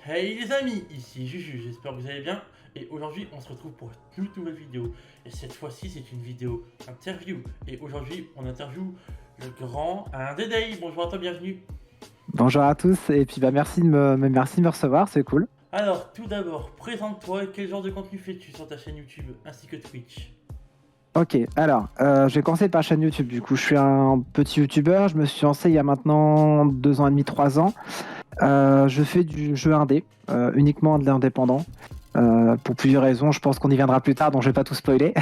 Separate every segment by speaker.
Speaker 1: Hey les amis, ici Juju, j'espère que vous allez bien. Et aujourd'hui, on se retrouve pour une toute nouvelle vidéo. Et cette fois-ci, c'est une vidéo interview. Et aujourd'hui, on interview le grand Alain Dédé. Bonjour à toi, bienvenue.
Speaker 2: Bonjour à tous et puis merci de me recevoir, c'est cool.
Speaker 1: Alors, tout d'abord, présente-toi et quel genre de contenu fais-tu sur ta chaîne YouTube ainsi que Twitch?
Speaker 2: Ok, alors je vais commencer par la chaîne YouTube. Du coup, je suis un petit YouTuber. Je me suis lancé il y a maintenant 2 ans et demi, 3 ans. Je fais du jeu indé, uniquement de l'indépendant. Pour plusieurs raisons, je pense qu'on y viendra plus tard, donc je vais pas tout spoiler.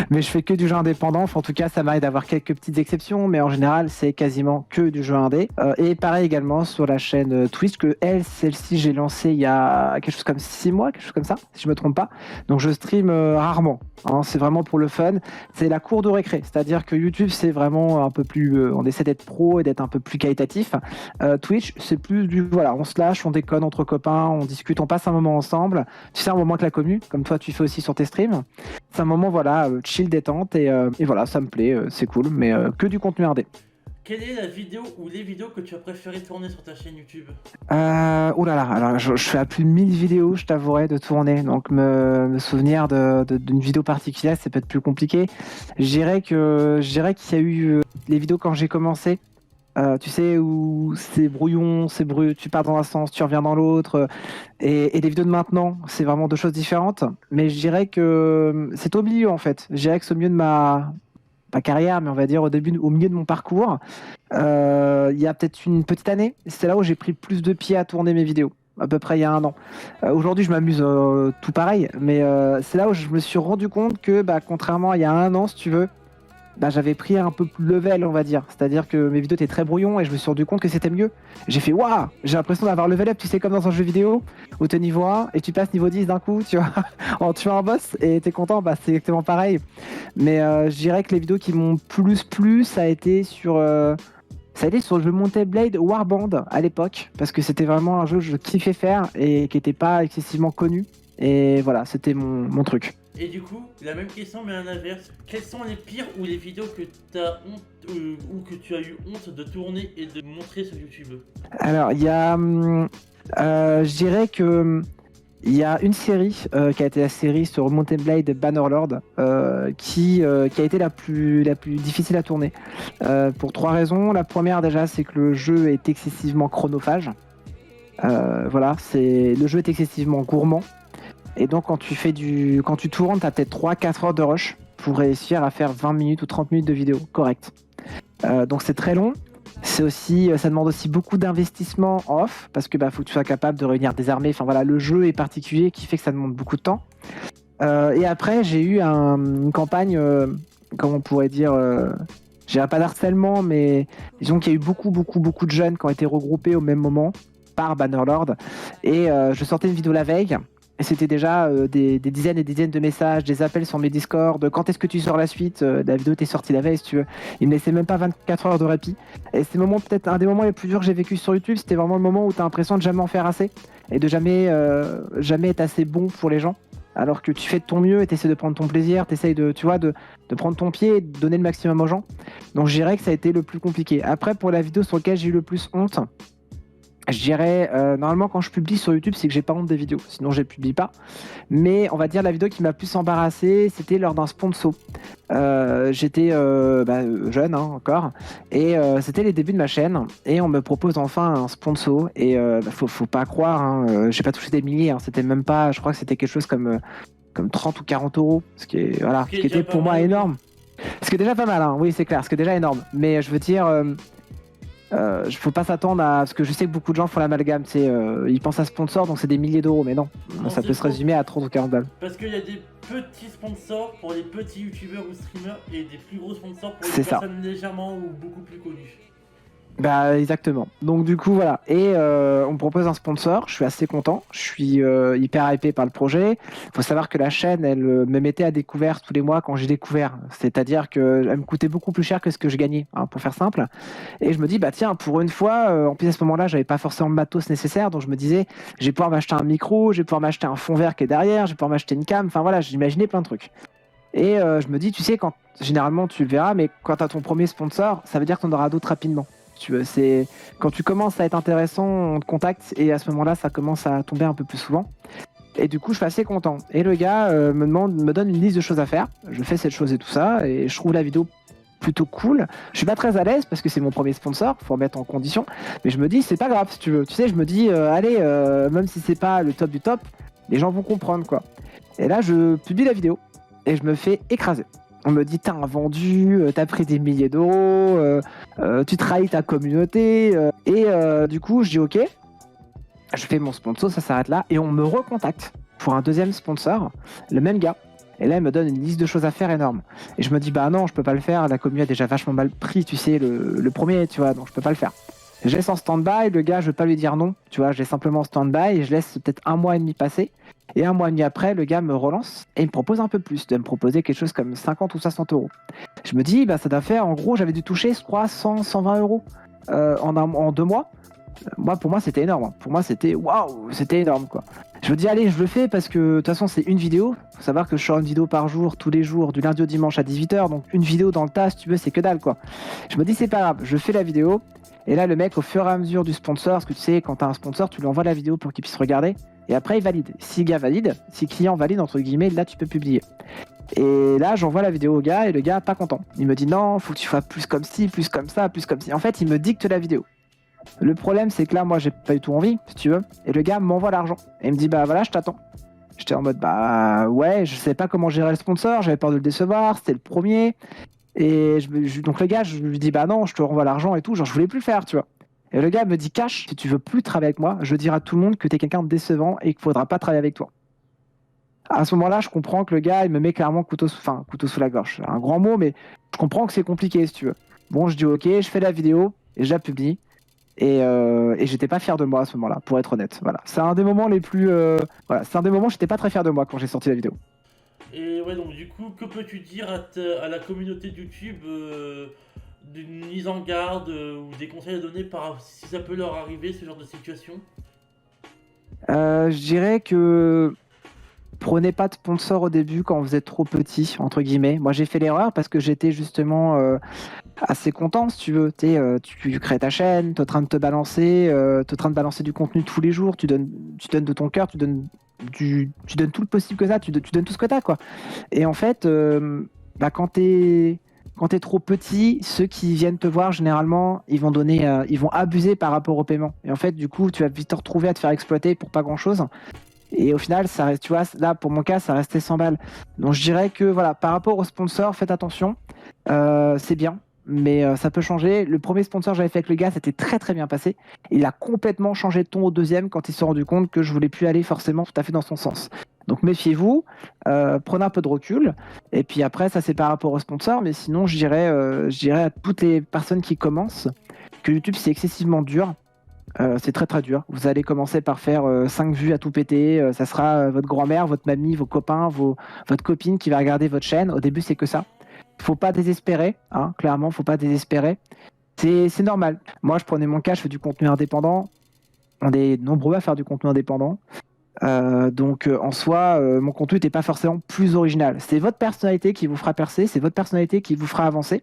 Speaker 2: Mais je fais que du jeu indépendant. Enfin, en tout cas, ça m'arrive d'avoir quelques petites exceptions, mais en général, c'est quasiment que du jeu indé. Et pareil également sur la chaîne Twitch, celle-ci, j'ai lancé il y a quelque chose comme 6 mois, quelque chose comme ça, si je me trompe pas. Donc je stream rarement, hein. C'est vraiment pour le fun. C'est la cour de récré, c'est-à-dire que YouTube, c'est vraiment un peu plus, on essaie d'être pro et d'être un peu plus qualitatif. Twitch, c'est plus du, voilà, on se lâche, on déconne entre copains, on discute, on passe un moment ensemble. Tu sais, un moment avec la commu, comme toi tu fais aussi sur tes streams. C'est un moment, voilà, chill, détente, et voilà, ça me plaît, c'est cool, mais que du contenu indé.
Speaker 1: Quelle est la vidéo ou les vidéos que tu as préféré tourner sur ta chaîne YouTube?
Speaker 2: Oh là là, alors je fais à plus de 1000 vidéos, je t'avouerai, de tourner, donc me souvenir d'une vidéo particulière, c'est peut-être plus compliqué. Je dirais qu'il y a eu les vidéos quand j'ai commencé. Tu sais, où c'est brouillon, tu pars dans un sens, tu reviens dans l'autre. Et les vidéos de maintenant, c'est vraiment deux choses différentes. Mais je dirais que c'est au milieu, en fait. Je dirais que c'est au milieu de ma carrière, mais on va dire au milieu de mon parcours. Il y a peut-être une petite année, c'est là où j'ai pris plus de pied à tourner mes vidéos. À peu près il y a un an. Aujourd'hui, je m'amuse tout pareil, mais c'est là où je me suis rendu compte que, contrairement à il y a un an, si tu veux, j'avais pris un peu plus level, on va dire. C'est-à-dire que mes vidéos étaient très brouillons et je me suis rendu compte que c'était mieux. J'ai fait waouh, j'ai l'impression d'avoir level up, tu sais, comme dans un jeu vidéo où tu es niveau 1 et tu passes niveau 10 d'un coup, tu vois, en tuant un boss et t'es content, c'est exactement pareil. Mais je dirais que les vidéos qui m'ont plus plu, ça a été sur le jeu Mountain Blade Warband à l'époque, parce que c'était vraiment un jeu que je kiffais faire et qui n'était pas excessivement connu. Et voilà, c'était mon truc.
Speaker 1: Et du coup, la même question mais à l'inverse. Quelles sont les pires ou les vidéos que tu as honte ou que tu as eu honte de tourner et de montrer sur YouTube?
Speaker 2: Alors, je dirais que il y a une série qui a été la série sur Mountain Blade Bannerlord qui a été la plus difficile à tourner pour trois raisons. La première déjà, c'est que le jeu est excessivement chronophage. Voilà, le jeu est excessivement gourmand. Et donc quand tu tournes, tu as peut-être 3-4 heures de rush pour réussir à faire 20 minutes ou 30 minutes de vidéo correct. Donc c'est très long. Ça demande aussi beaucoup d'investissement en off parce que faut que tu sois capable de réunir des armées. Enfin voilà, le jeu est particulier qui fait que ça demande beaucoup de temps. Et après, j'ai eu une campagne, comment on pourrait dire, je dirais pas d'harcèlement, mais disons qu'il y a eu beaucoup, beaucoup, beaucoup de jeunes qui ont été regroupés au même moment par Bannerlord. Et je sortais une vidéo la veille. Et c'était déjà des dizaines et des dizaines de messages, des appels sur mes Discord. Quand est-ce que tu sors la suite? La vidéo était sortie la veille, si tu veux. Il me laissait même pas 24 heures de répit. Et c'est peut-être un des moments les plus durs que j'ai vécu sur YouTube. C'était vraiment le moment où tu as l'impression de jamais en faire assez et de jamais être assez bon pour les gens. Alors que tu fais de ton mieux et tu essaies de prendre ton plaisir, tu essaies de prendre ton pied et de donner le maximum aux gens. Donc je dirais que ça a été le plus compliqué. Après, pour la vidéo sur laquelle j'ai eu le plus honte, je dirais, normalement quand je publie sur YouTube, c'est que j'ai pas honte des vidéos, sinon je les publie pas. Mais on va dire la vidéo qui m'a plus embarrassé, c'était lors d'un sponsor. J'étais jeune encore, et c'était les débuts de ma chaîne, et on me propose enfin un sponsor, et faut pas croire, hein, j'ai pas touché des milliers, hein, c'était même pas, je crois que c'était quelque chose comme 30 ou 40 euros, ce qui
Speaker 1: Déjà
Speaker 2: était
Speaker 1: pas
Speaker 2: pour moi
Speaker 1: mal, oui.
Speaker 2: énorme. Ce qui est déjà pas mal, hein, oui c'est clair, ce qui est déjà énorme. Mais je veux dire, faut pas s'attendre à. Parce que je sais que beaucoup de gens font l'amalgame, ils pensent à sponsor, donc c'est des milliers d'euros, mais non,
Speaker 1: Non,
Speaker 2: ça
Speaker 1: c'est
Speaker 2: peut se
Speaker 1: faux.
Speaker 2: résumer à 30 ou 40 balles.
Speaker 1: Parce qu'il y a des petits sponsors pour les petits youtubeurs ou streamers et des plus gros sponsors pour les
Speaker 2: C'est ça.
Speaker 1: personnes légèrement ou beaucoup plus connues.
Speaker 2: Exactement. Donc du coup voilà. Et on me propose un sponsor. Je suis assez content. Je suis hyper hypé par le projet. Il faut savoir que la chaîne, elle me mettait à découvert tous les mois quand j'ai découvert. C'est-à-dire que elle me coûtait beaucoup plus cher que ce que je gagnais, hein, pour faire simple. Et je me dis tiens, pour une fois, en plus à ce moment-là, j'avais pas forcément le matos nécessaire, donc je me disais je vais pouvoir m'acheter un micro, je vais pouvoir m'acheter un fond vert qui est derrière, je vais pouvoir m'acheter une cam. Enfin voilà, j'imaginais plein de trucs. Et je me dis, tu sais, généralement tu le verras, mais quand tu as ton premier sponsor, ça veut dire que tu en auras d'autres rapidement. si tu veux. C'est quand tu commences à être intéressant, on te contacte et à ce moment-là, ça commence à tomber un peu plus souvent. Et du coup, je suis assez content. Et le gars me donne une liste de choses à faire. Je fais cette chose et tout ça, et je trouve la vidéo plutôt cool. Je suis pas très à l'aise parce que c'est mon premier sponsor, faut remettre en condition. Mais je me dis, c'est pas grave si tu veux. Tu sais, je me dis, allez, même si c'est pas le top du top, les gens vont comprendre quoi. Et là, je publie la vidéo et je me fais écraser. On me dit, t'as un vendu, t'as pris des milliers d'euros, tu trahis ta communauté. Du coup, je dis, ok, je fais mon sponsor, ça s'arrête là. Et on me recontacte pour un deuxième sponsor, le même gars. Et là, il me donne une liste de choses à faire énorme. Et je me dis, bah non, je peux pas le faire. La commu a déjà vachement mal pris, tu sais, le premier, tu vois, donc je peux pas le faire. Je laisse en stand-by, le gars, je vais pas lui dire non, tu vois, je laisse simplement en stand-by et je laisse peut-être 1 mois et demi passer. Et 1 mois et demi après, le gars me relance et il me propose un peu plus, de me proposer quelque chose comme 50 ou 60 euros. Je me dis, bah ça doit faire, en gros, j'avais dû toucher, je crois, 100, 120 euros en 2 mois. Pour moi, c'était énorme. Pour moi, c'était waouh, c'était énorme, quoi. Je me dis, allez, je le fais parce que de toute façon, c'est une vidéo. Faut savoir que je sors une vidéo par jour, tous les jours, du lundi au dimanche à 18h. Donc, une vidéo dans le tas, si tu veux, c'est que dalle, quoi. Je me dis, c'est pas grave, je fais la vidéo. Et là, le mec, au fur et à mesure du sponsor, parce que tu sais, quand t'as un sponsor, tu lui envoies la vidéo pour qu'il puisse regarder. Et après, il valide. Si le gars valide, si le client valide, entre guillemets, là, tu peux publier. Et là, j'envoie la vidéo au gars et le gars, pas content. Il me dit, non, faut que tu fasses plus comme ci, plus comme ça, plus comme ci. En fait, il me dicte la vidéo. Le problème, c'est que là, moi, j'ai pas du tout envie, si tu veux. Et le gars m'envoie l'argent. Et il me dit, bah voilà, je t'attends. J'étais en mode, bah ouais, je sais pas comment gérer le sponsor, j'avais peur de le décevoir, c'était le premier. Et donc le gars, je lui dis, bah non, je te renvoie l'argent et tout, genre je voulais plus le faire, tu vois. Et le gars me dit, cash, si tu veux plus travailler avec moi, je dirai à tout le monde que t'es quelqu'un de décevant et qu'il faudra pas travailler avec toi. À ce moment-là, je comprends que le gars, il me met clairement couteau sous la gorge. Un grand mot, mais je comprends que c'est compliqué, si tu veux. Bon, je dis, ok, je fais la vidéo et je la publie. Et j'étais pas fier de moi à ce moment-là, pour être honnête. Voilà, c'est un des moments les plus. Voilà, c'est un des moments où j'étais pas très fier de moi quand j'ai sorti la vidéo.
Speaker 1: Et ouais, donc du coup, que peux-tu dire à la communauté de YouTube d'une mise en garde ou des conseils à donner si ça peut leur arriver, ce genre de situation?
Speaker 2: Je dirais que prenez pas de sponsor au début quand vous êtes trop petit, entre guillemets. Moi, j'ai fait l'erreur parce que j'étais justement assez content, si tu veux. Tu crées ta chaîne, tu es en train de te balancer, du contenu tous les jours, tu donnes de ton cœur, tu donnes tout le possible que ça, tu donnes tout ce que tu as, quoi. Et en fait, quand t'es trop petit, ceux qui viennent te voir, généralement, ils vont abuser par rapport au paiement. Et en fait, du coup, tu vas vite te retrouver à te faire exploiter pour pas grand-chose. Et au final, ça reste, tu vois, là, pour mon cas, ça restait 100 balles. Donc, je dirais que, voilà, par rapport aux sponsors, faites attention. C'est bien, mais ça peut changer. Le premier sponsor que j'avais fait avec le gars, c'était très, très bien passé. Il a complètement changé de ton au deuxième quand il s'est rendu compte que je voulais plus aller forcément tout à fait dans son sens. Donc, méfiez-vous, prenez un peu de recul. Et puis après, ça, c'est par rapport aux sponsors. Mais sinon, je dirais à toutes les personnes qui commencent que YouTube, c'est excessivement dur. C'est très très dur. Vous allez commencer par faire 5 vues à tout péter. Ça sera votre grand-mère, votre mamie, vos copains, votre copine qui va regarder votre chaîne. Au début, c'est que ça. Faut pas désespérer, hein, clairement, faut pas désespérer. C'est normal. Moi, je prenais mon cas, je fais du contenu indépendant. On est nombreux à faire du contenu indépendant. Donc, en soi, mon contenu n'était pas forcément plus original. C'est votre personnalité qui vous fera percer, c'est votre personnalité qui vous fera avancer.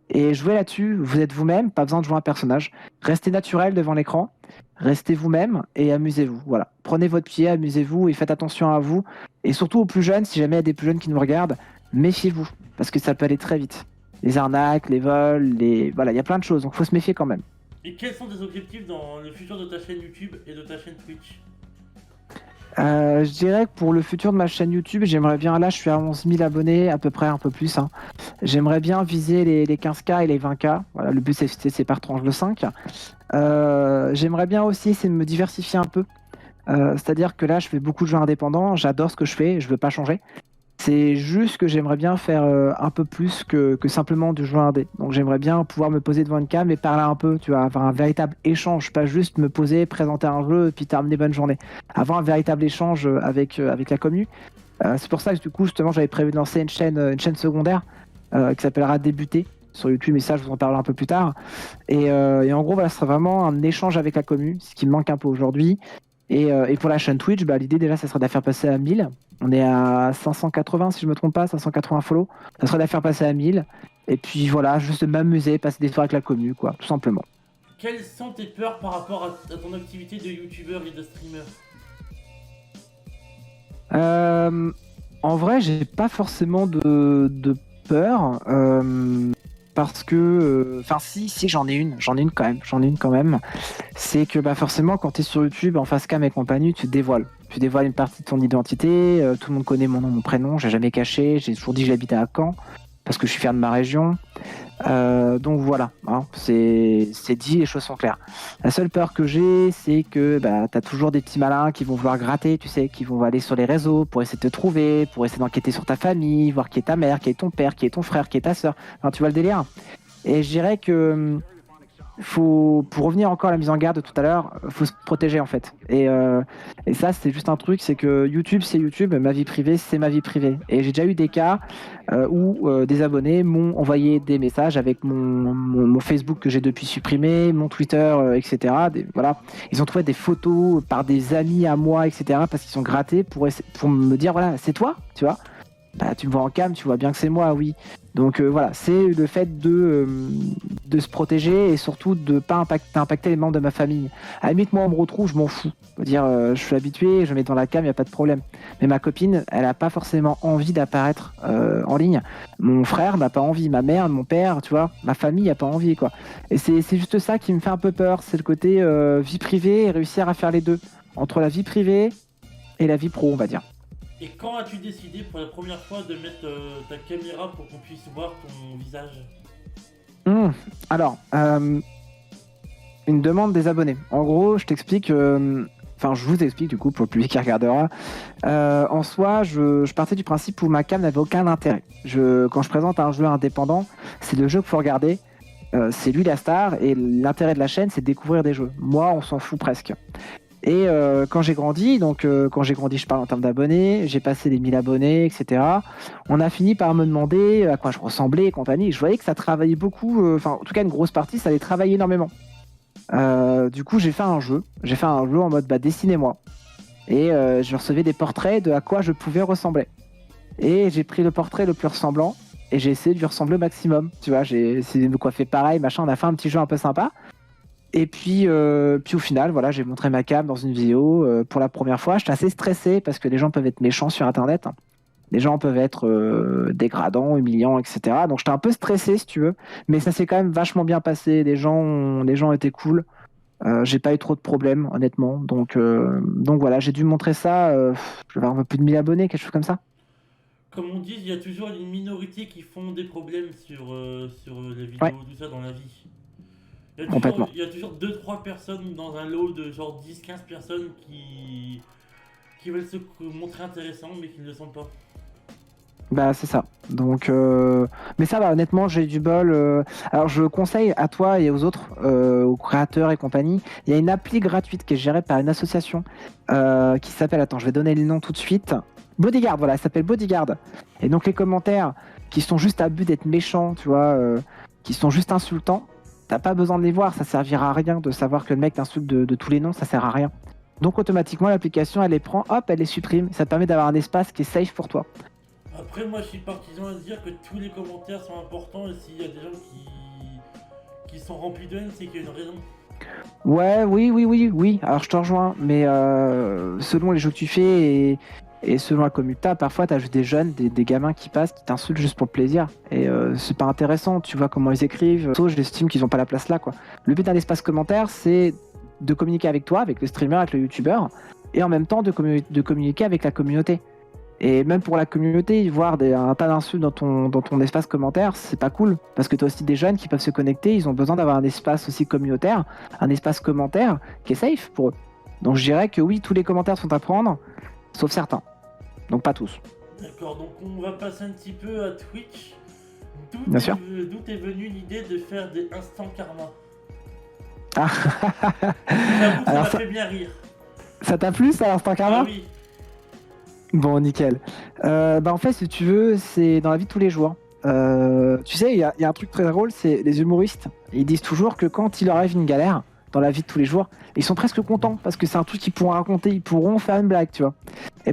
Speaker 2: Et jouez là-dessus, vous êtes vous-même, pas besoin de jouer un personnage. Restez naturel devant l'écran, restez vous-même et amusez-vous. Voilà. Prenez votre pied, amusez-vous et faites attention à vous. Et surtout aux plus jeunes, si jamais il y a des plus jeunes qui nous regardent, méfiez-vous, parce que ça peut aller très vite. Les arnaques, les vols, voilà, il y a plein de choses, donc il faut se méfier quand même.
Speaker 1: Et quels sont tes objectifs dans le futur de ta chaîne YouTube et de ta chaîne Twitch?
Speaker 2: Je dirais que pour le futur de ma chaîne YouTube, j'aimerais bien, là je suis à 11 000 abonnés, à peu près, un peu plus, hein. J'aimerais bien viser les 15K et les 20K. Voilà, le but c'est par tranche de 5. J'aimerais bien aussi essayer de me diversifier un peu. C'est-à-dire que là je fais beaucoup de jeux indépendants, j'adore ce que je fais, je veux pas changer. C'est juste que j'aimerais bien faire un peu plus que simplement du jeu indé. Donc j'aimerais bien pouvoir me poser devant une cam et parler un peu, tu vois, avoir un véritable échange, pas juste me poser, présenter un jeu et puis terminer bonne journée. Avoir un véritable échange avec la commu. C'est pour ça que du coup justement j'avais prévu de lancer une chaîne secondaire qui s'appellera Débuter sur YouTube, mais ça je vous en parlerai un peu plus tard. Et en gros voilà, ce sera vraiment un échange avec la commu, ce qui me manque un peu aujourd'hui. Et pour la chaîne Twitch, l'idée déjà, ça serait de la faire passer à 1000. On est à 580, si je me trompe pas, 580 follow. Ça serait de la faire passer à 1000. Et puis voilà, juste m'amuser, passer des soirées avec la commu, quoi, tout simplement.
Speaker 1: quelles sont tes peurs par rapport à ton activité de youtubeur et de streamer?
Speaker 2: En vrai, j'ai pas forcément de peur. Parce que, enfin, si, j'en ai une quand même. C'est que bah, forcément, quand tu es sur YouTube, en face cam et compagnie, tu te dévoiles. Tu dévoiles une partie de ton identité. Tout le monde connaît mon nom, mon prénom. J'ai jamais caché. J'ai toujours dit que j'habitais à Caen parce que je suis fier de ma région. Donc voilà, hein, c'est dit, les choses sont claires. La seule peur que j'ai, c'est que bah, tu as toujours des petits malins qui vont vouloir gratter, tu sais, qui vont aller sur les réseaux pour essayer de te trouver, pour essayer d'enquêter sur ta famille, voir qui est ta mère, qui est ton père, qui est ton frère, qui est ta sœur. Enfin, tu vois le délire. Et je dirais que pour revenir encore à la mise en garde de tout à l'heure, faut se protéger en fait. Et ça, c'est juste un truc, c'est que YouTube, c'est YouTube, ma vie privée, c'est ma vie privée. Et j'ai déjà eu des cas où des abonnés m'ont envoyé des messages avec mon Facebook que j'ai depuis supprimé, mon Twitter, etc. Voilà. Ils ont trouvé des photos par des amis à moi, etc. parce qu'ils sont grattés pour me dire, voilà, c'est toi, tu vois. Bah, tu me vois en cam, tu vois bien que c'est moi, oui. Donc voilà, c'est le fait de se protéger et surtout de ne pas impacter les membres de ma famille. À la limite, moi, on me retrouve, je m'en fous. Je suis habitué, je mets dans la cam, il n'y a pas de problème. Mais ma copine, elle n'a pas forcément envie d'apparaître en ligne. Mon frère n'a pas envie, ma mère, mon père, tu vois, ma famille n'a pas envie, quoi. Et c'est juste ça qui me fait un peu peur, c'est le côté vie privée et réussir à faire les deux. Entre la vie privée et la vie pro, on va dire.
Speaker 1: Et quand as-tu décidé pour la première fois de mettre ta caméra pour qu'on puisse voir ton visage?
Speaker 2: Alors, une demande des abonnés. En gros, je t'explique, enfin je vous explique du coup pour le public qui regardera. En soi, je partais du principe où ma cam n'avait aucun intérêt. Quand je présente un jeu indépendant, c'est le jeu qu'il faut regarder. C'est lui la star et l'intérêt de la chaîne, c'est de découvrir des jeux. Moi, on s'en fout presque. Et quand j'ai grandi, je parle en termes d'abonnés, j'ai passé les 1000 abonnés, etc. On a fini par me demander à quoi je ressemblais et compagnie. Je voyais que ça travaillait beaucoup, en tout cas une grosse partie, ça allait travailler énormément. Du coup, j'ai fait un jeu en mode dessinez-moi. Et je recevais des portraits de à quoi je pouvais ressembler. Et j'ai pris le portrait le plus ressemblant et j'ai essayé de lui ressembler au maximum. Tu vois, j'ai essayé de me coiffer pareil, machin. On a fait un petit jeu un peu sympa. Et puis au final, voilà, j'ai montré ma cam dans une vidéo pour la première fois. J'étais assez stressé parce que les gens peuvent être méchants sur Internet. Les gens peuvent être dégradants, humiliants, etc. Donc j'étais un peu stressé, si tu veux. Mais ça s'est quand même vachement bien passé. Les gens étaient cool. J'ai pas eu trop de problèmes, honnêtement. Donc voilà, j'ai dû montrer ça. Je vais avoir un peu plus de 1000 abonnés, quelque chose comme ça.
Speaker 1: Comme on dit, il y a toujours une minorité qui font des problèmes sur les vidéos,
Speaker 2: Ouais.
Speaker 1: tout ça dans la vie.
Speaker 2: Complètement.
Speaker 1: Il y a toujours 2-3 personnes dans un lot de genre 10-15 personnes qui veulent se montrer intéressants mais qui ne le sont pas.
Speaker 2: Bah c'est ça. Donc, mais ça va, honnêtement, j'ai du bol. Alors je conseille à toi et aux autres, aux créateurs et compagnie, il y a une appli gratuite qui est gérée par une association qui s'appelle, attends, je vais donner le nom tout de suite. Bodyguard, voilà, elle s'appelle Bodyguard. Et donc les commentaires qui sont juste à but d'être méchants, tu vois, qui sont juste insultants, t'as pas besoin de les voir, ça servira à rien de savoir que le mec t'insulte de tous les noms, ça sert à rien. Donc automatiquement l'application elle les prend, hop, elle les supprime, ça te permet d'avoir un espace qui est safe pour toi.
Speaker 1: Après, moi je suis partisan à dire que tous les commentaires sont importants et s'il y a des gens qui sont remplis de haine, c'est qu'il y a une raison.
Speaker 2: Ouais, oui, alors je te rejoins, mais selon les jeux que tu fais et selon la commu que t'as, parfois t'as juste des jeunes, des gamins qui passent, qui t'insultent juste pour le plaisir. Et c'est pas intéressant, tu vois comment ils écrivent. J'estime qu'ils ont pas la place là, quoi. Le but d'un espace commentaire, c'est de communiquer avec toi, avec le streamer, avec le youtubeur, et en même temps de communiquer avec la communauté. Et même pour la communauté, voir un tas d'insultes dans ton espace commentaire, c'est pas cool. Parce que tu as aussi des jeunes qui peuvent se connecter, ils ont besoin d'avoir un espace aussi communautaire, un espace commentaire qui est safe pour eux. Donc je dirais que oui, tous les commentaires sont à prendre, sauf certains. Donc pas tous.
Speaker 1: D'accord, donc on va passer un petit peu à Twitch.
Speaker 2: Bien sûr.
Speaker 1: D'où est venue l'idée de faire des instants karma?
Speaker 2: Ah.
Speaker 1: J'avoue, ça
Speaker 2: Alors,
Speaker 1: m'a fait bien rire.
Speaker 2: Ça t'a plu ça, l'instant karma?
Speaker 1: Ah oui.
Speaker 2: Bon, nickel. En fait, si tu veux, c'est dans la vie de tous les jours. Tu sais, il y a un truc très drôle, c'est les humoristes. Ils disent toujours que quand il leur arrive une galère dans la vie de tous les jours, ils sont presque contents parce que c'est un truc qu'ils pourront raconter, ils pourront faire une blague, tu vois. Et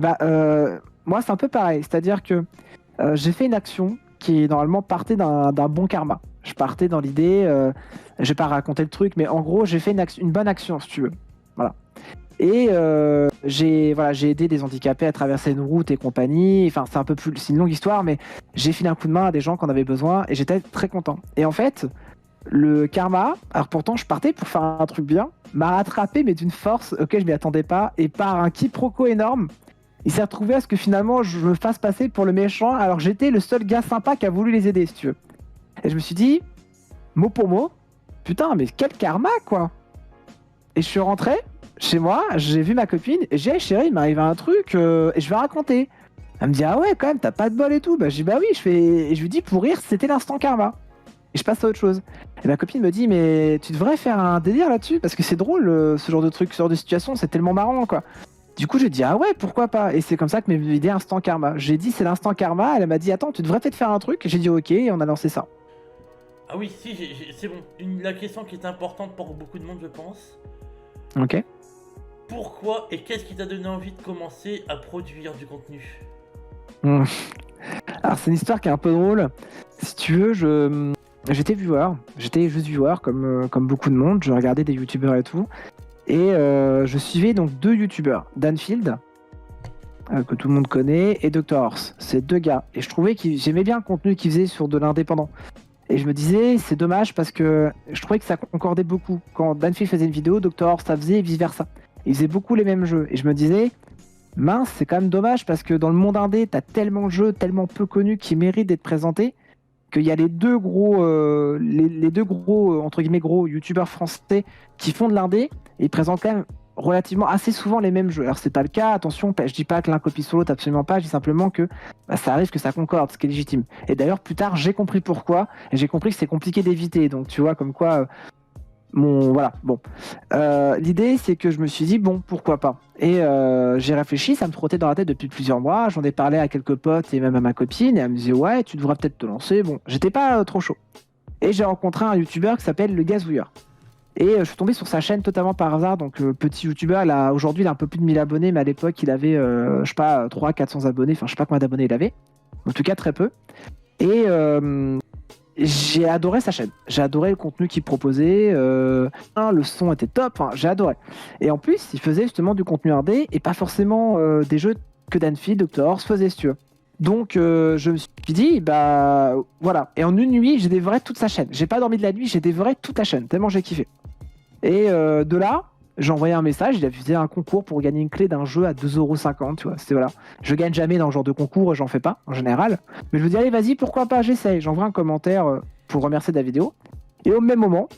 Speaker 2: moi, c'est un peu pareil. C'est-à-dire que j'ai fait une action qui normalement partait d'un bon karma. Je partais dans l'idée, je vais pas raconter le truc, mais en gros, j'ai fait une bonne action, si tu veux. Voilà. Et j'ai aidé des handicapés à traverser une route et compagnie. Enfin, c'est une longue histoire, mais j'ai filé un coup de main à des gens qui en avaient besoin et j'étais très content. Et en fait, le karma, alors pourtant je partais pour faire un truc bien, m'a rattrapé, mais d'une force auquel je m'y attendais pas. Et par un quiproquo énorme, il s'est retrouvé à ce que finalement je me fasse passer pour le méchant, alors que j'étais le seul gars sympa qui a voulu les aider, si tu veux. Et je me suis dit, mot pour mot, putain, mais quel karma, quoi. Et je suis rentré chez moi, j'ai vu ma copine, et j'ai dit, hey, chérie, il m'arrive un truc, et je vais raconter. Elle me dit, ah ouais, quand même, t'as pas de bol et tout. Bah, je dis, bah oui, et je lui dis, pour rire, c'était l'instant karma. Et je passe à autre chose. Et ma copine me dit, mais tu devrais faire un délire là-dessus, parce que c'est drôle, ce genre de truc, ce genre de situation, c'est tellement marrant, quoi. Du coup, j'ai dit, ah ouais, pourquoi pas. Et c'est comme ça que m'est venue l'idée Instant Karma. J'ai dit, c'est l'instant karma. Elle m'a dit, attends, tu devrais peut-être faire un truc. J'ai dit, ok, et on a lancé ça.
Speaker 1: Ah oui, si, c'est bon. La question qui est importante pour beaucoup de monde, je pense.
Speaker 2: Ok.
Speaker 1: Pourquoi et qu'est-ce qui t'a donné envie de commencer à produire du contenu?
Speaker 2: Alors, c'est une histoire qui est un peu drôle. Si tu veux, j'étais viewer. J'étais juste viewer, comme beaucoup de monde. Je regardais des youtubeurs et tout. Et je suivais donc 2 youtubeurs, Danfield, que tout le monde connaît, et Dr Horse. C'est 2 gars. Et je trouvais que j'aimais bien le contenu qu'ils faisaient sur de l'indépendant. Et je me disais, c'est dommage parce que je trouvais que ça concordait beaucoup. Quand Danfield faisait une vidéo, Dr Horse ça faisait et vice versa. Ils faisaient beaucoup les mêmes jeux. Et je me disais, mince, c'est quand même dommage parce que dans le monde indé, t'as tellement de jeux, tellement peu connus qui méritent d'être présentés, qu'il y a les deux gros, entre guillemets gros youtubeurs français qui font de l'indé et ils présentent quand même relativement assez souvent les mêmes jeux. Alors c'est pas le cas, attention, je dis pas que l'un copie sur l'autre, absolument pas, je dis simplement que ça arrive que ça concorde, ce qui est légitime. Et d'ailleurs plus tard j'ai compris pourquoi, et j'ai compris que c'est compliqué d'éviter, donc tu vois comme quoi... Voilà, bon. L'idée, c'est que je me suis dit, bon, pourquoi pas. Et j'ai réfléchi, ça me trottait dans la tête depuis plusieurs mois. J'en ai parlé à quelques potes et même à ma copine. Et elle me disait, ouais, tu devrais peut-être te lancer. Bon, j'étais pas trop chaud. Et j'ai rencontré un youtubeur qui s'appelle Le Gazouilleur. Et je suis tombé sur sa chaîne totalement par hasard. Donc, petit youtubeur, aujourd'hui, il a un peu plus de 1000 abonnés. Mais à l'époque, il avait, je sais pas, 300-400 abonnés. Enfin, je sais pas combien d'abonnés il avait. En tout cas, très peu. Et... j'ai adoré sa chaîne, j'ai adoré le contenu qu'il proposait, le son était top, enfin, j'ai adoré. Et en plus, il faisait justement du contenu indé et pas forcément des jeux que Danfield, Dr Horse faisait, si tu veux. Donc je me suis dit, bah voilà. Et en une nuit, j'ai dévoré toute sa chaîne. J'ai pas dormi de la nuit, j'ai dévoré toute la chaîne, tellement j'ai kiffé. Et de là, j'ai envoyé un message, il a fait un concours pour gagner une clé d'un jeu à 2,50€, tu vois. C'était voilà. Je gagne jamais dans ce genre de concours, j'en fais pas en général. Mais je me dis, allez, vas-y, pourquoi pas, j'essaye. J'envoie un commentaire pour remercier de la vidéo. Et au même moment,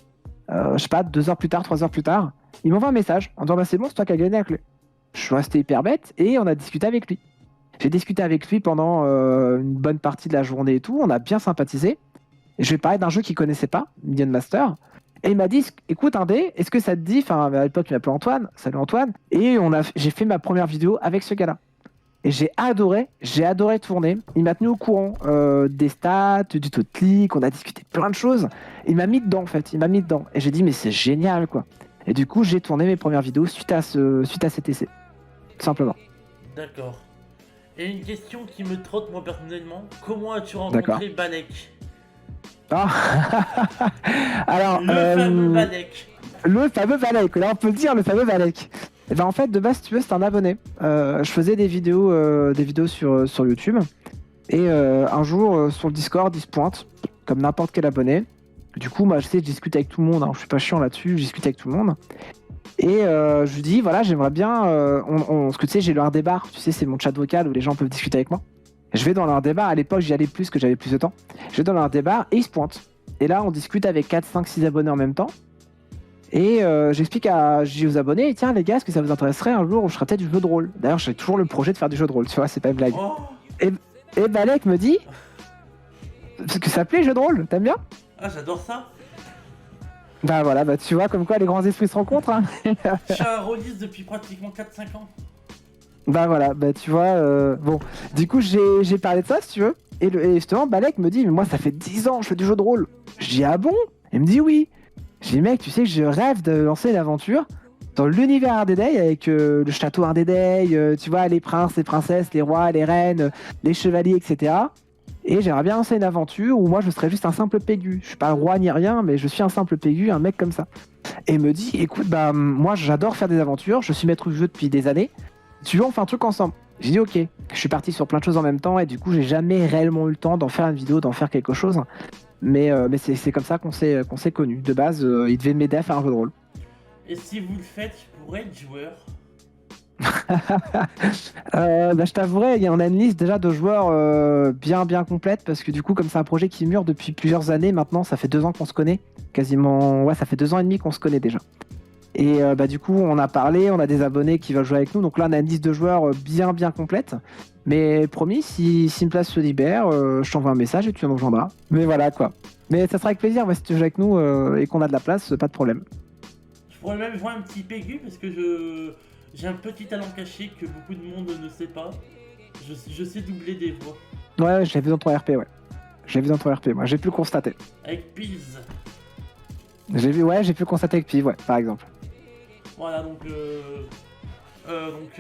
Speaker 2: je sais pas, 2 heures plus tard, 3 heures plus tard, il m'envoie un message en disant, bah c'est bon, c'est toi qui as gagné la clé. Je suis resté hyper bête et on a discuté avec lui. J'ai discuté avec lui pendant une bonne partie de la journée et tout, on a bien sympathisé. Et je vais parler d'un jeu qu'il connaissait pas, Million Master. Et il m'a dit, écoute Indé, est-ce que ça te dit, enfin à l'époque il m'appelait Antoine, salut Antoine, et j'ai fait ma première vidéo avec ce gars-là. Et j'ai adoré tourner. Il m'a tenu au courant des stats, du taux de clic, on a discuté plein de choses. Il m'a mis dedans en fait, Et j'ai dit mais c'est génial quoi. Et du coup j'ai tourné mes premières vidéos suite à cet essai, tout simplement.
Speaker 1: D'accord. Et une question qui me trotte moi personnellement, comment as-tu rencontré Balek?
Speaker 2: Ah. Alors,
Speaker 1: le fameux Balek.
Speaker 2: Le fameux Balek, là on peut le dire, le fameux Balek. Et ben en fait de base si tu veux c'est un abonné. Je faisais des vidéos sur YouTube et un jour sur le Discord il se pointe comme n'importe quel abonné. Du coup moi je discute avec tout le monde, hein. Je suis pas chiant là-dessus, je discute avec tout le monde. Et je lui dis voilà j'aimerais bien, ce que tu sais j'ai leur débat, tu sais c'est mon chat vocal où les gens peuvent discuter avec moi. Je vais dans leur débat, à l'époque j'y allais plus que j'avais plus de temps. Je vais dans leur débat et ils se pointent. Et là on discute avec 4, 5, 6 abonnés en même temps. Et j'explique je dis aux abonnés, tiens les gars, est-ce que ça vous intéresserait un jour où je ferais peut-être du jeu de rôle? D'ailleurs j'ai toujours le projet de faire du jeu de rôle, tu vois, c'est pas une blague.
Speaker 1: Oh.
Speaker 2: Et Balek me dit, ce que ça plaît jeu de rôle, t'aimes bien?
Speaker 1: Ah j'adore ça.
Speaker 2: Bah voilà, bah tu vois comme quoi les grands esprits se rencontrent. Hein.
Speaker 1: Je suis un rôliste depuis pratiquement 4-5 ans.
Speaker 2: Bah voilà, bah tu vois, bon, du coup j'ai parlé de ça si tu veux. Et justement Balek me dit, mais moi ça fait 10 ans que je fais du jeu de rôle. Je dis ah bon? Il me dit oui. Je dis mec, tu sais que je rêve de lancer une aventure dans l'univers Ardédaï avec le château Ardédaï, tu vois, les princes, les princesses, les rois, les reines, les chevaliers, etc. Et j'aimerais bien lancer une aventure où moi je serais juste un simple Pégu. Je suis pas le roi ni rien, mais je suis un simple Pégu, un mec comme ça. Et il me dit, écoute, bah moi j'adore faire des aventures, je suis maître du jeu depuis des années. Si tu veux, on fait un truc ensemble. J'ai dit ok. Je suis parti sur plein de choses en même temps et du coup j'ai jamais réellement eu le temps d'en faire une vidéo, d'en faire quelque chose. Mais c'est comme ça qu'on s'est connus. De base, il devait m'aider à faire un jeu de rôle.
Speaker 1: Et si vous le faites, je pourrais être joueur.
Speaker 2: Bah, je t'avouerai, il y en a une liste déjà de joueurs bien complète parce que du coup, comme c'est un projet qui mûre depuis plusieurs années maintenant, ça fait 2 ans qu'on se connaît, quasiment, ouais, ça fait 2 ans et demi qu'on se connaît déjà. Et bah, du coup, on a parlé, on a des abonnés qui veulent jouer avec nous, donc là, on a une liste de joueurs bien complète. Mais promis, si une place se libère, je t'envoie un message et tu en rejoindras. Mais voilà quoi. Mais ça sera avec plaisir, ouais, si tu joues avec nous et qu'on a de la place, pas de problème.
Speaker 1: Je pourrais même jouer un petit Pégu parce que j'ai un petit talent caché que beaucoup de monde ne sait pas. Je sais doubler des voix.
Speaker 2: Ouais, je l'ai vu dans ton RP, ouais. J'ai vu dans ton RP, moi, j'ai pu le constater.
Speaker 1: Avec Pilz.
Speaker 2: J'ai pu le constater avec Piv, ouais, par exemple.
Speaker 1: Voilà,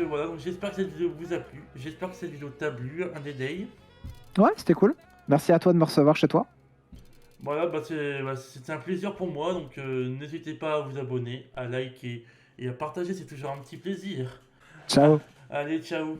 Speaker 1: voilà, donc j'espère que cette vidéo vous a plu. J'espère que cette vidéo t'a plu, un Day.
Speaker 2: Ouais, c'était cool. Merci à toi de me recevoir chez toi.
Speaker 1: Voilà, c'était un plaisir pour moi, donc n'hésitez pas à vous abonner, à liker et à partager, c'est toujours un petit plaisir. Ah,
Speaker 2: Ciao.
Speaker 1: allez, ciao.